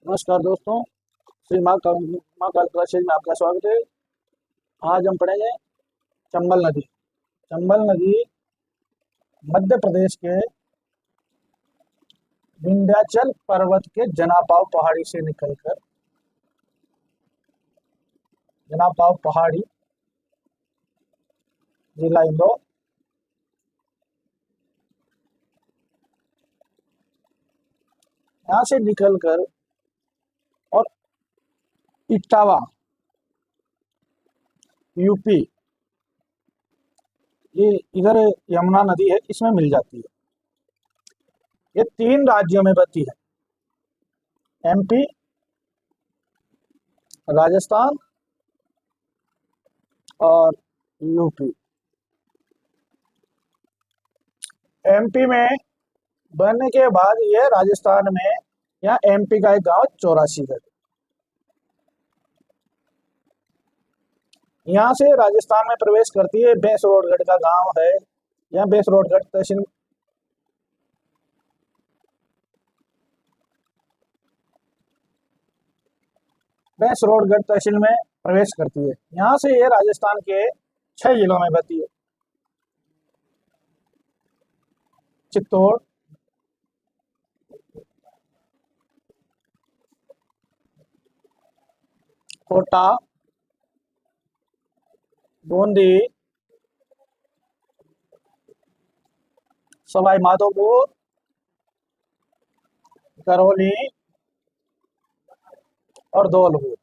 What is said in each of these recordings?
नमस्कार दोस्तों। श्री माँ कालिका शेज में आपका स्वागत है। आज हम पढ़ेंगे चंबल नदी। चंबल नदी मध्य प्रदेश के विंध्याचल पर्वत के जनापाव पहाड़ी से निकलकर जनापाव पहाड़ी, जिला इंदौर, यहाँ से निकलकर और इटावा, यूपी, ये इधर यमुना नदी है, इसमें मिल जाती है। ये 3 राज्यों में बहती है, एमपी, राजस्थान और यूपी। एमपी में बनने के बाद ये राजस्थान में, यहाँ एमपी का एक गांव चौरासी है। यहाँ से राजस्थान में प्रवेश करती है। बेसरोडगढ़ का गांव है, यहाँ बेसरोडगढ़ तहसील बेसरोडगढ़ तहसील में प्रवेश करती है। यहाँ से ये राजस्थान के 6 जिलों में बहती है। चित्तौड़, कोटा, बूंदी, सवाई माधोपुर, करौली और धौलपुर।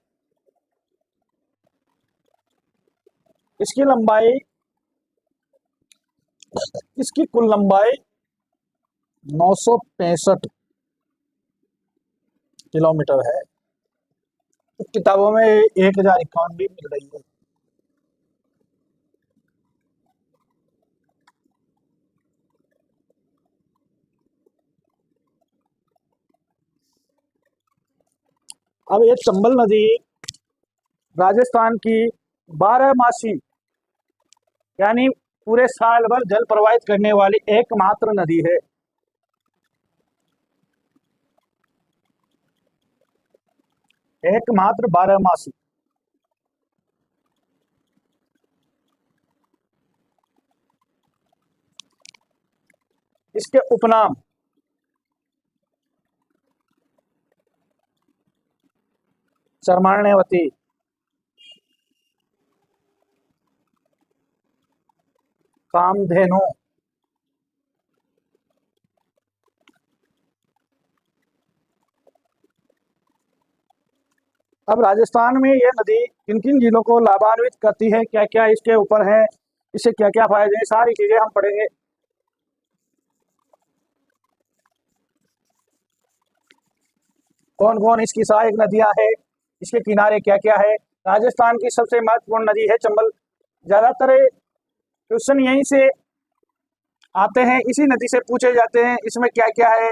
इसकी लंबाई इसकी कुल लंबाई 965 किलोमीटर है। किताबों में 1051 भी मिल रही है। अब ये चंबल नदी राजस्थान की 12 मासी, यानी पूरे साल भर जल प्रवाहित करने वाली एकमात्र नदी है। एकमात्र 12 मासी। इसके उपनाम चरमाण्यवती, कामधेनु, अब राजस्थान में यह नदी किन किन जिलों को लाभान्वित करती है, क्या क्या इसके ऊपर है, इससे क्या क्या फायदे हैं, सारी चीजें हम पढ़ेंगे। कौन कौन इसकी सहायक नदियां हैं, इसके किनारे क्या क्या है। राजस्थान की सबसे महत्वपूर्ण नदी है चंबल। ज्यादातर क्वेश्चन यहीं से आते हैं, इसी नदी से पूछे जाते हैं इसमें क्या क्या है।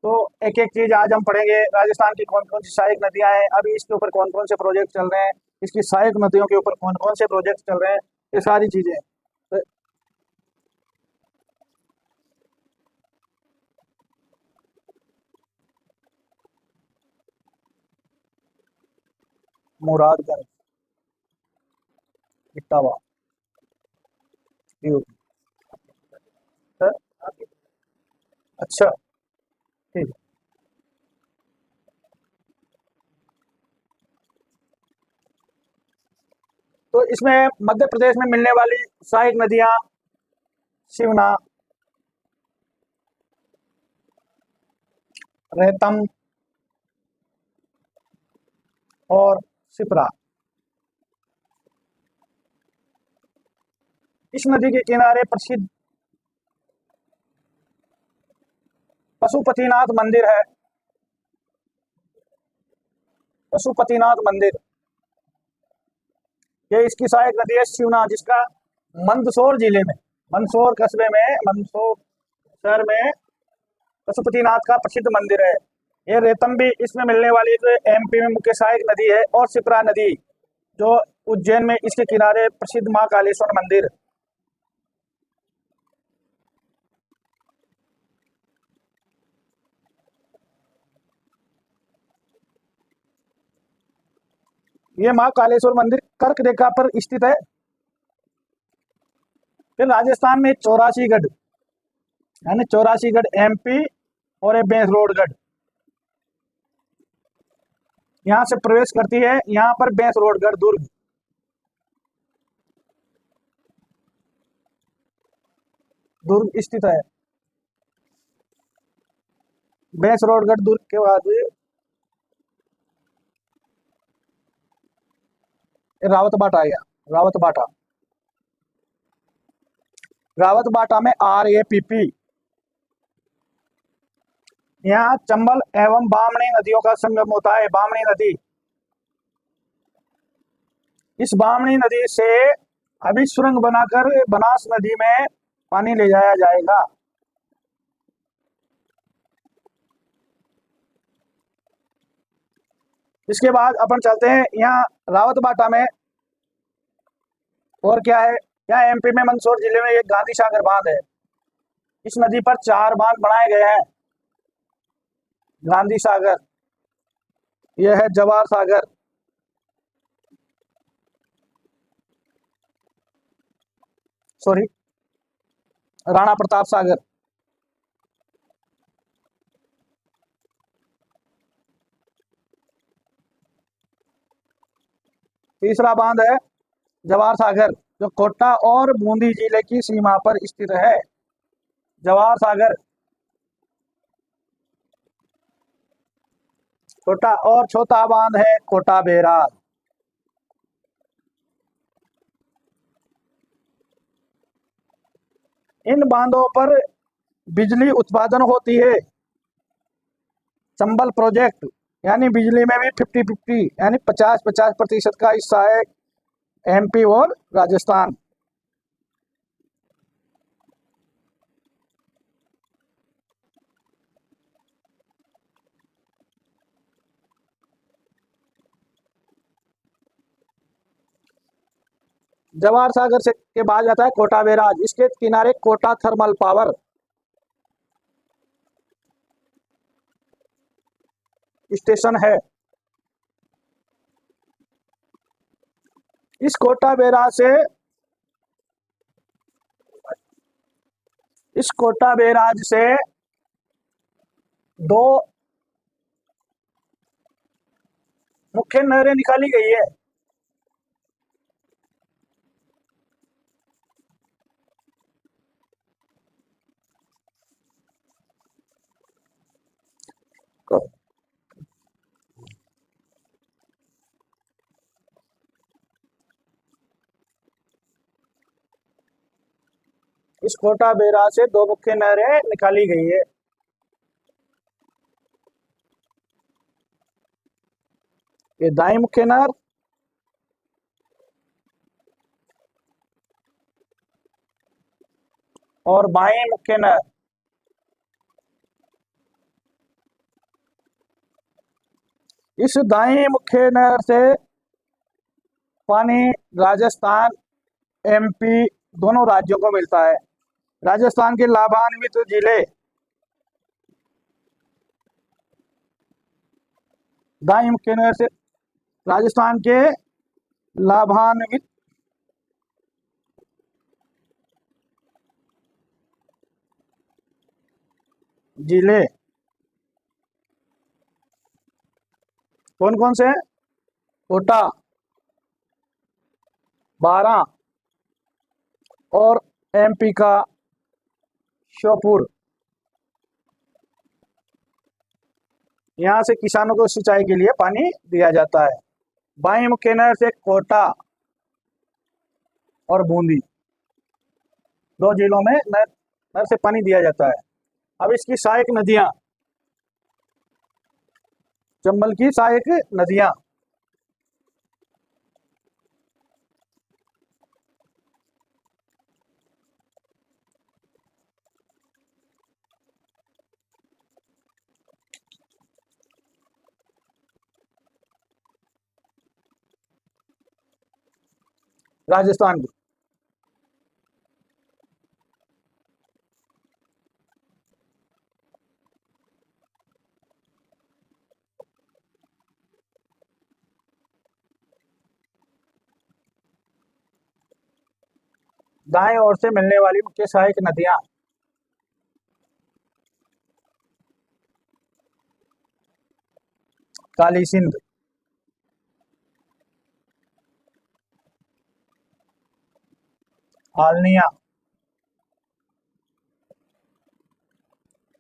तो एक एक चीज आज हम पढ़ेंगे। राजस्थान की कौन कौन सी सहायक नदियां हैं, अभी इसके ऊपर कौन कौन से प्रोजेक्ट चल रहे हैं, इसकी सहायक नदियों के ऊपर कौन कौन से प्रोजेक्ट चल रहे हैं, ये सारी चीजें। तो मुरादगंज, इटावा, यूपी। सर, अच्छा, ठीक है। तो इसमें मध्य प्रदेश में मिलने वाली सहायक नदियां शिवना, रहतम और सिपरा। इस नदी के किनारे प्रसिद्ध पशुपतिनाथ मंदिर है। पशुपतिनाथ मंदिर, ये इसकी सहायक नदी है शिवना, जिसका मंदसौर जिले में, मंदसौर कस्बे में, मंदसौर शहर में पशुपतिनाथ का प्रसिद्ध मंदिर है। ये रेतम भी इसमें मिलने वाली एक एमपी में मुख्य सहायक नदी है। और सिप्रा नदी, जो उज्जैन में इसके किनारे प्रसिद्ध मां कालेश्वर मंदिर। ये माँ कालेश्वर मंदिर कर्क रेखा पर स्थित है। फिर राजस्थान में चौरासीगढ़, यानी चौरासीगढ़ एमपी, और ये बेंसरोडगढ़ यहाँ से प्रवेश करती है। यहाँ पर बेंसरोडगढ़ दुर्ग, दुर्ग स्थित है। बेंसरोडगढ़ दुर्ग के बाद रावत बाटा आ गया। रावत बाटा, रावत बाटा में RAPP, यहाँ चंबल एवं बामणी नदियों का संगम होता है। बामणी नदी, इस बामणी नदी से अभी सुरंग बनाकर बनास नदी में पानी ले जाया जाएगा। इसके बाद अपन चलते हैं यहाँ रावत बाटा में। और क्या है, यहाँ MP में मंदसौर जिले में एक गांधी सागर बांध है। इस नदी पर 4 बांध बनाए गए हैं। गांधी सागर, यह है जवाहर सागर, सॉरी राणा प्रताप सागर। तीसरा बांध है जवाहर सागर, जो कोटा और बूंदी जिले की सीमा पर स्थित है। जवाहर सागर, छोटा और छोटा बांध है कोटा बैराज। इन बांधों पर बिजली उत्पादन होती है। चंबल प्रोजेक्ट, यानी बिजली में भी 50-50, यानी 50-50% का हिस्सा है MP और राजस्थान। जवाहर सागर से के बाद जाता है कोटा बैराज। इसके किनारे कोटा थर्मल पावर स्टेशन है। इस कोटा बैराज से, इस कोटा बैराज से 2 मुख्य नहरें निकाली गई है। इस कोटा बैराज से 2 मुख्य नहरें निकाली गई है। ये दाई मुख्य नहर और बाएं मुख्य नहर। इस दाएं मुख्य नहर से पानी राजस्थान MP दोनों राज्यों को मिलता है। राजस्थान के लाभान्वित जिले, दाई मुख्य नहर से राजस्थान के लाभान्वित जिले कौन कौन से? कोटा, बारां और MP का श्योपुर। यहाँ से किसानों को सिंचाई के लिए पानी दिया जाता है। बाएं मुख्य नहर से कोटा और बूंदी, 2 जिलों में नहर से पानी दिया जाता है। अब इसकी सहायक नदियां, चंबल की सहायक नदियां, राजस्थान की दाएं ओर से मिलने वाली मुख्य सहायक नदियां। काली सिंध, आलनिया,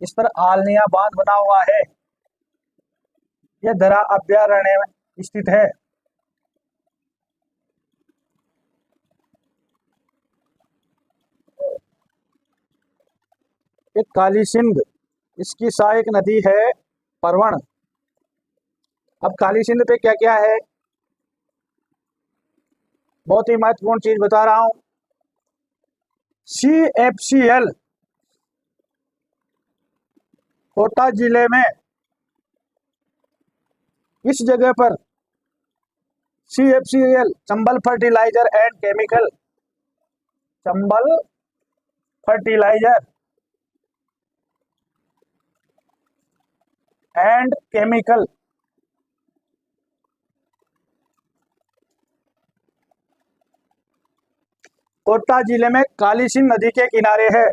इस पर आलनिया बांध बना हुआ है। यह दरा अभ्यारण्य में स्थित है। एक काली सिंध, इसकी सहायक नदी है परवण। अब काली सिंध पे क्या क्या है, बहुत ही महत्वपूर्ण चीज बता रहा हूं। CFCL कोटा जिले में, इस जगह पर CFCL Chambal fertiliser and chemical, Chambal fertiliser and chemical Kota जिले में काली सिंध नदी के किनारे है।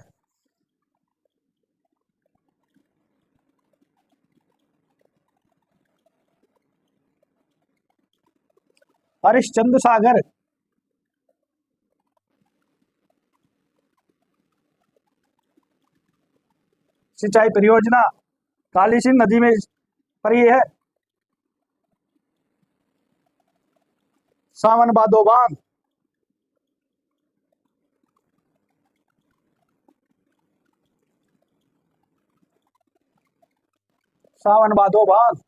हरिश्चंद्र सागर, सिंचाई परियोजना काली सिंध नदी में पर ही है। सावन भादो बांध, सावन भादो बांध,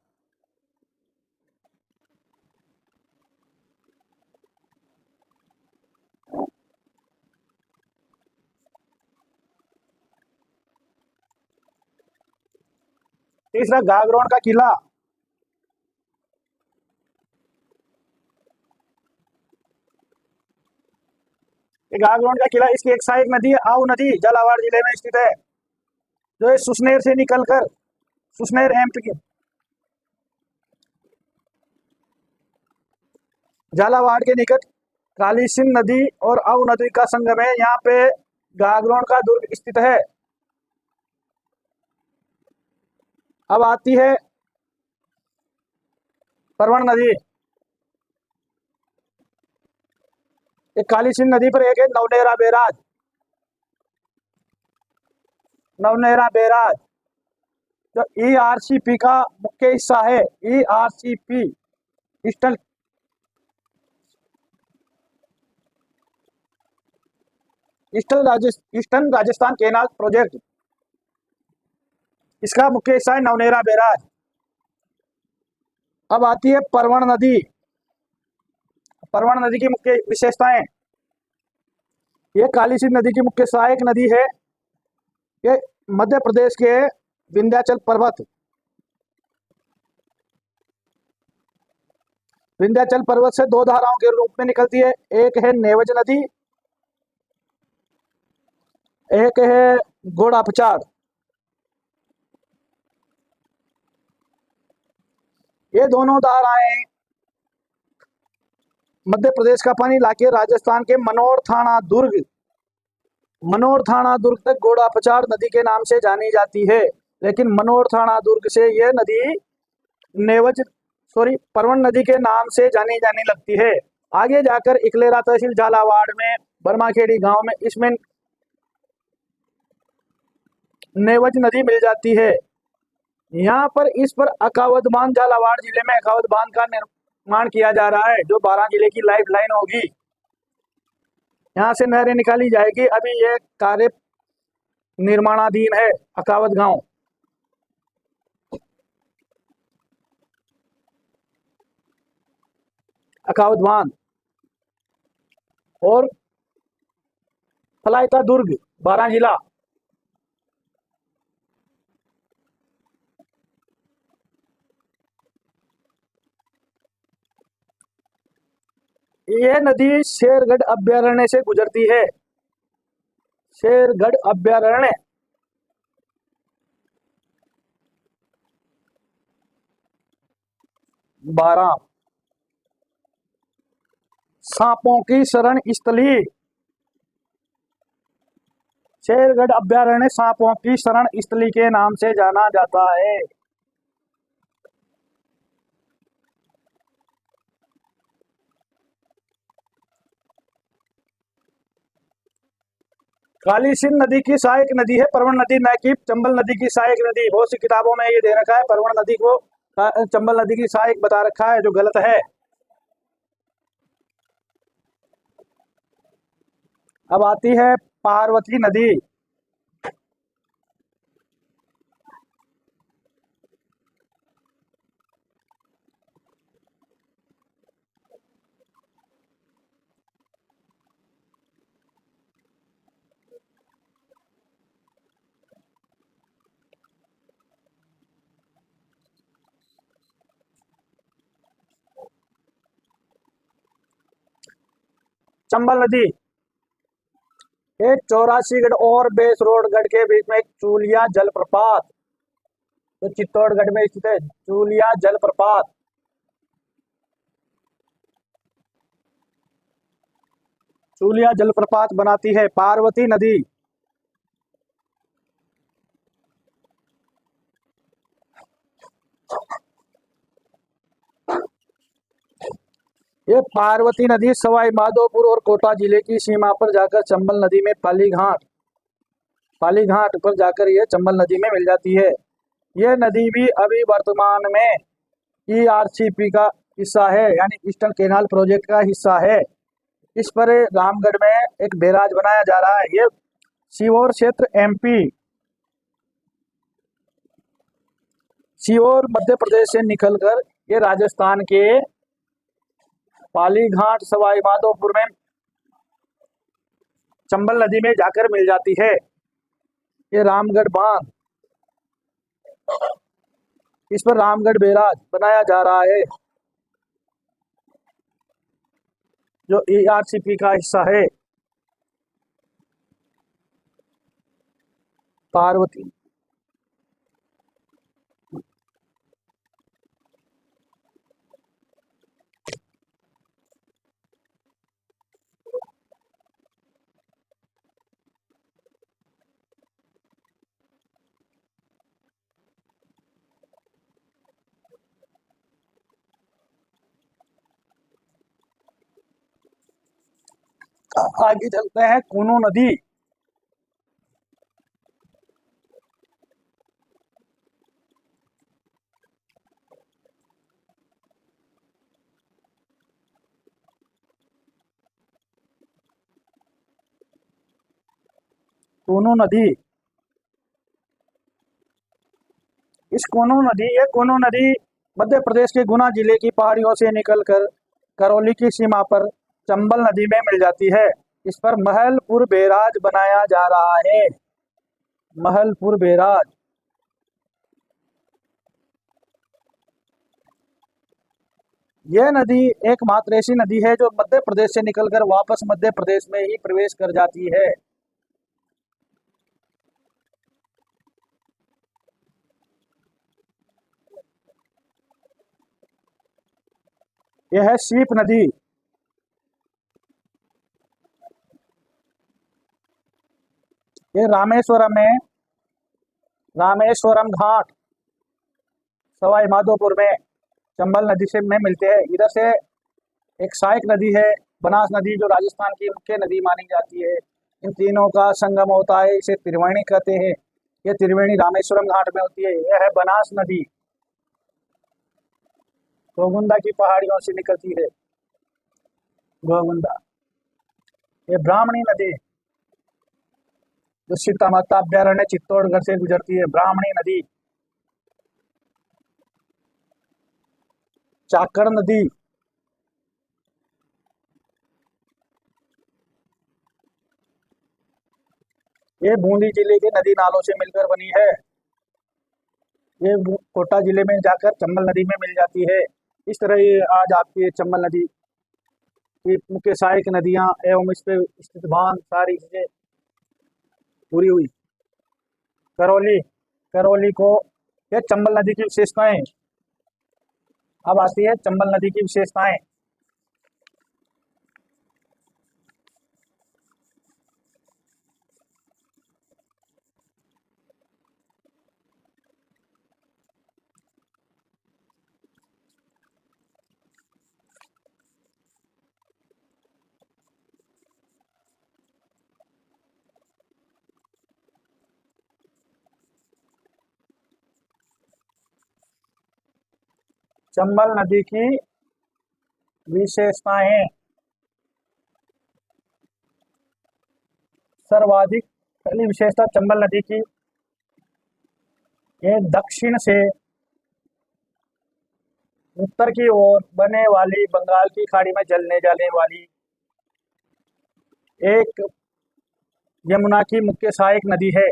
तीसरा गागरोन का किला, गागरोन का किला, इसकी एक सहायक नदी है आऊ नदी, झालावाड़ जिले में स्थित है, जो है सुसनेर से निकलकर, सुसनेर एम्प की झालावाड़ के निकट काली सिंध नदी और आऊ नदी का संगम है। यहाँ पे गागरोन का दुर्ग स्थित है। अब आती है परवण नदी। एक काली सिंध नदी पर एक है नवनेरा बैराज, नवनेरा बैराज जो ERCP का मुख्य हिस्सा है। ERCP eastern eastern Rajasthan canal project, इसका मुख्य हिस्सा है नवनेरा बैराज। अब आती है परवण नदी। परवण नदी की मुख्य विशेषताएं, यह काली सिंध नदी की मुख्य सहायक नदी है। ये मध्य प्रदेश के विंध्याचल पर्वत, विंध्याचल पर्वत से दो धाराओं के रूप में निकलती है। एक है नेवज नदी, एक है घोड़ापचाड़। ये दोनों धाराएं मध्य प्रदेश का पानी लाके राजस्थान के मनोर थाना दुर्ग तक घोड़ापचाड़ नदी के नाम से जानी जाती है। लेकिन मनोर थाना दुर्ग से यह नदी परवण नदी के नाम से जानी जाने लगती है। आगे जाकर इकलेरा तहसील झालावाड़ में बर्माखेड़ी गांव में इसमें नेवज नदी मिल जाती है। यहाँ पर इस पर अकावद बांध, झालावाड़ जिले में अकावद बांध का निर्माण किया जा रहा है, जो 12 जिले की लाइफ लाइन होगी। यहाँ से नहरें निकाली जाएगी। अभी यह कार्य निर्माणाधीन है। अकावद गांव, अकावद बांध और फलाइता दुर्ग 12 जिला। यह नदी शेरगढ़ अभ्यारण्य से गुजरती है। शेरगढ़ अभ्यारण्य, बारह सांपों की शरण स्थली, शेरगढ़ अभ्यारण्य सांपों की शरण स्थली के नाम से जाना जाता है। काली सिंध नदी की सहायक नदी है परवन नदी, न कि चंबल नदी की सहायक नदी। बहुत सी किताबों में ये दे रखा है परवन नदी को चंबल नदी की सहायक बता रखा है, जो गलत है। अब आती है पार्वती नदी। चंबल नदी एक 84 और बेसरोडगढ़ के बीच में एक चूलिया जलप्रपात, जो चित्तौड़गढ़ में स्थित है। चूलिया जलप्रपात चूलिया जलप्रपात बनाती है पार्वती नदी। ये पार्वती नदी सवाई माधोपुर और कोटा जिले की सीमा पर जाकर चंबल नदी में पाली घाट पर जाकर ये चंबल नदी में मिल जाती है। ये नदी भी अभी वर्तमान में ERCP का हिस्सा है, यानी ईस्टर्न कैनाल प्रोजेक्ट का हिस्सा है। इस पर रामगढ़ में एक बैराज बनाया जा रहा है। ये सीहोर क्षेत्र MP, सीहोर मध्य प्रदेश से निकलकर ये राजस्थान के पालीघाट सवाई माधोपुर में चंबल नदी में जाकर मिल जाती है। ये रामगढ़ बांध, इस पर रामगढ़ बैराज बनाया जा रहा है, जो ERCP का हिस्सा है। पार्वती आगे चलते हैं कूनू नदी। कूनू नदी, इस कूनू नदी मध्य प्रदेश के गुना जिले की पहाड़ियों से निकलकर करौली की सीमा पर चंबल नदी में मिल जाती है। इस पर महलपुर बैराज बनाया जा रहा है। महलपुर बैराज यह नदी एकमात्र ऐसी नदी है जो मध्य प्रदेश से निकलकर वापस मध्य प्रदेश में ही प्रवेश कर जाती है। यह है सीप नदी। ये रामेश्वरम घाट सवाई माधोपुर में चंबल नदी से में मिलते हैं। इधर से एक सहायक नदी है बनास नदी, जो राजस्थान की मुख्य नदी मानी जाती है। इन तीनों का संगम होता है, इसे त्रिवेणी कहते हैं। ये त्रिवेणी रामेश्वरम घाट में होती है। यह है बनास नदी, गोगुंदा की पहाड़ियों से निकलती है। गोगुंदा। ये ब्राह्मणी नदी, जो सीता माता अभ्यारण्य चित्तौड़गढ़ से गुजरती है। ब्राह्मणी नदी। चाकड़ नदी, ये बूंदी जिले के नदी नालों से मिलकर बनी है। ये कोटा जिले में जाकर चंबल नदी में मिल जाती है। इस तरह ये आज आपकी चंबल नदी की मुख्य सहायक नदियां एवं इस पे स्थित बांध सारी चीजें पूरी हुई। करौली को ये चंबल नदी की विशेषताएं। अब आती है चंबल नदी की विशेषताएं। चंबल नदी की विशेषताएं। सर्वाधिक पहली विशेषता चंबल नदी की, ये दक्षिण से उत्तर की ओर बने वाली बंगाल की खाड़ी में जलने जाने वाली एक यमुना की मुख्य सहायक नदी है।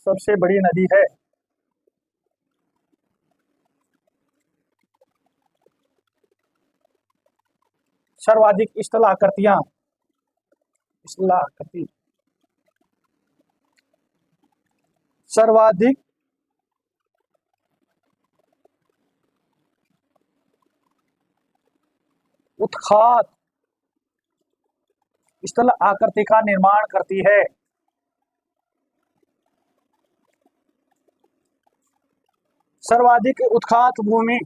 सबसे बड़ी नदी है। सर्वाधिक स्थलाकृतियां, स्थलाकृति, सर्वाधिक उत्खात स्थल आकृति का निर्माण करती है। सर्वाधिक उत्खात भूमि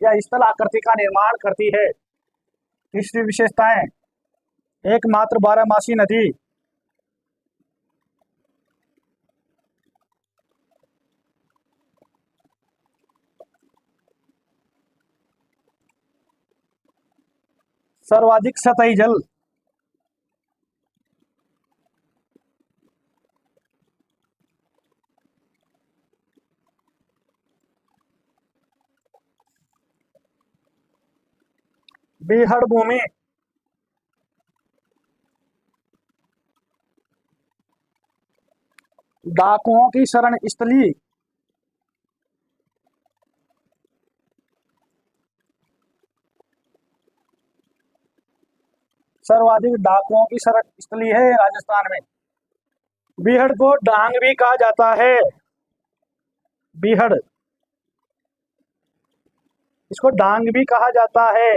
या स्थल आकृति का निर्माण करती है। तीसरी विशेषताएं, एकमात्र बारहमासी नदी, सर्वाधिक सतही जल, बीहड़ भूमि, डाकुओं की शरण स्थली, सर्वाधिक डाकुओं की शरण स्थली है राजस्थान में। बीहड़ को डांग भी कहा जाता है। बीहड़, इसको डांग भी कहा जाता है।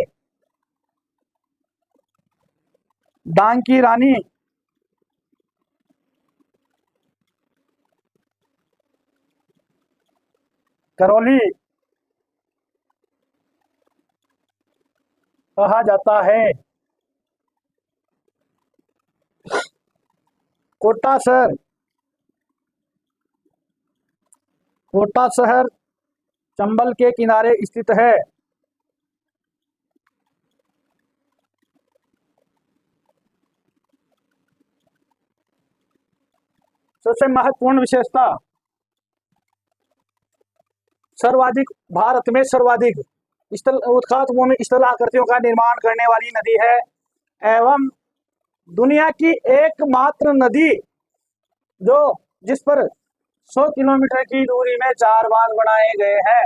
डांग की रानी करौली कहा जाता है। कोटा शहर, कोटा शहर चंबल के किनारे स्थित है। सबसे महत्वपूर्ण विशेषता, सर्वाधिक, भारत में सर्वाधिक स्थल उत्खात भूमि स्थल आकृतियों का निर्माण करने वाली नदी है एवं दुनिया की एकमात्र नदी जो जिस पर 100 किलोमीटर की दूरी में 4 बांध बनाए गए हैं।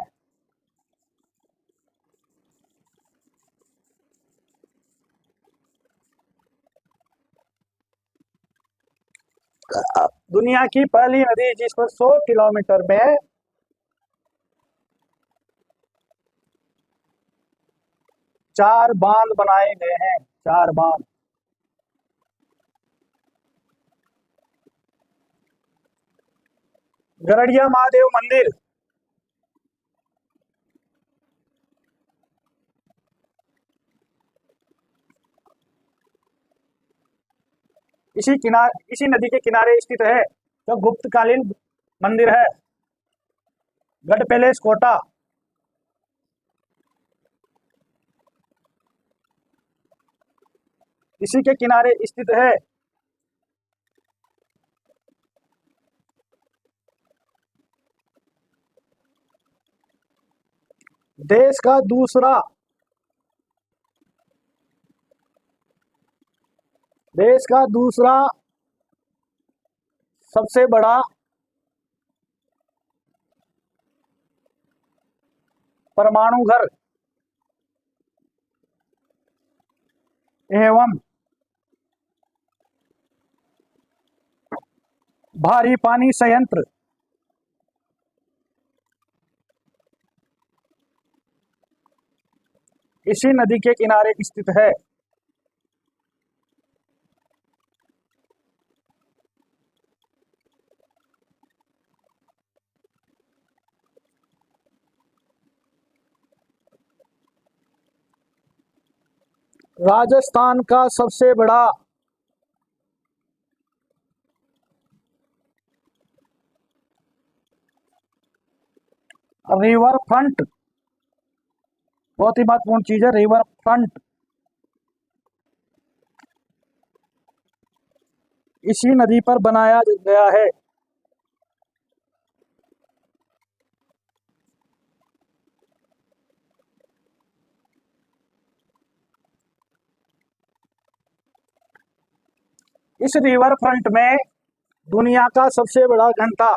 दुनिया की पहली नदी जिस पर 100 किलोमीटर में 4 बांध बनाए गए हैं। 4 बांध। गरड़िया महादेव मंदिर, इसी नदी के किनारे स्थित है, जो गुप्तकालीन मंदिर है। गढ़ पैलेस कोटा, इसी के किनारे स्थित है। देश का दूसरा सबसे बड़ा परमाणु घर एवं भारी पानी संयंत्र इसी नदी के किनारे स्थित है। राजस्थान का सबसे बड़ा रिवर फ्रंट बहुत ही महत्वपूर्ण चीज है, रिवर फ्रंट इसी नदी पर बनाया गया है। इस रिवर फ्रंट में दुनिया का सबसे बड़ा घंटा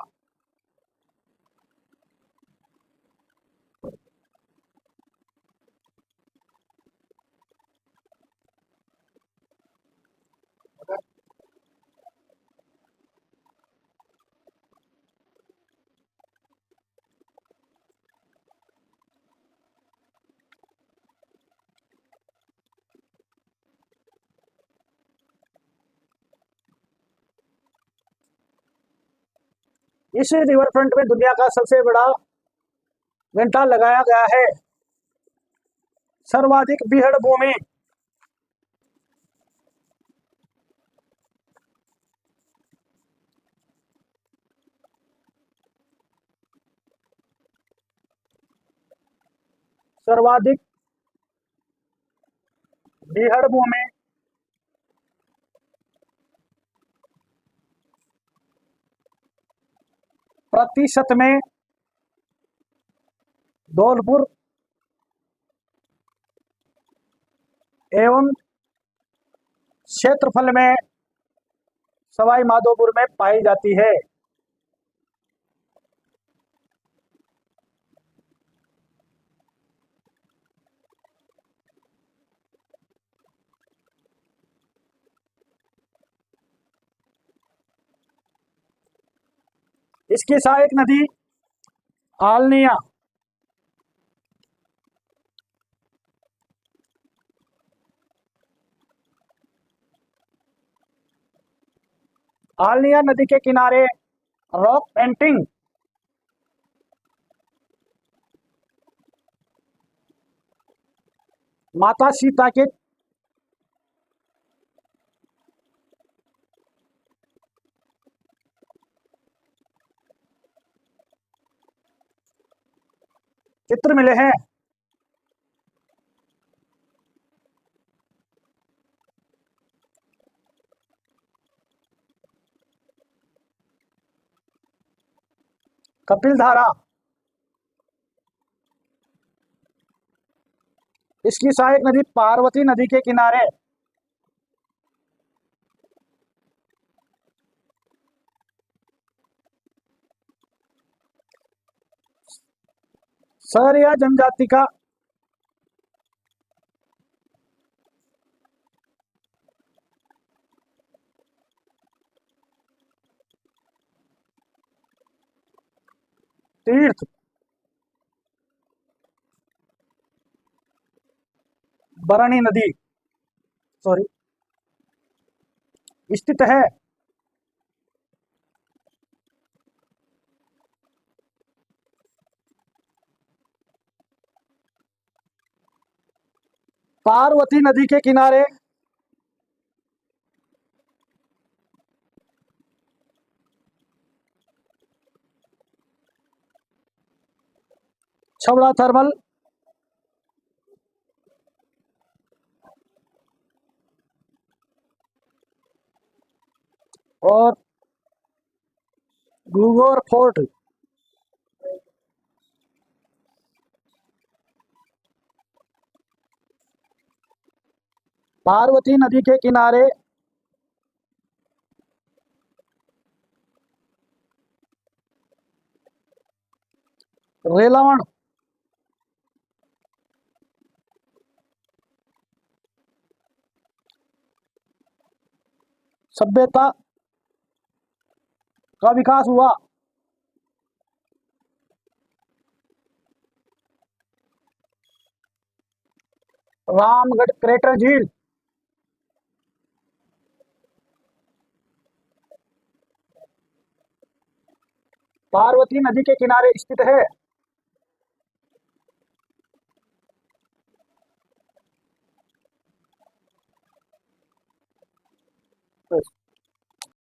इस रिवर फ्रंट में दुनिया का सबसे बड़ा घंटा लगाया गया है। सर्वाधिक बीहड़ भूमि सर्वाधिक बीहड़ भूमि प्रतिशत में धौलपुर एवं क्षेत्रफल में सवाई माधोपुर में पाई जाती है। इसकी सहायक नदी आलनिया आलनिया नदी के किनारे रॉक पेंटिंग माता सीता के चित्र मिले हैं। कपिल धारा इसकी सहायक नदी पार्वती नदी के किनारे सहरिया जनजाति का तीर्थ बरणी नदी सॉरी स्थित है। पार्वती नदी के किनारे छबड़ा थर्मल और घूघर फोर्ट पार्वती नदी के किनारे रेलावण सभ्यता का विकास हुआ। रामगढ़ क्रेटर झील पार्वती नदी के किनारे स्थित है।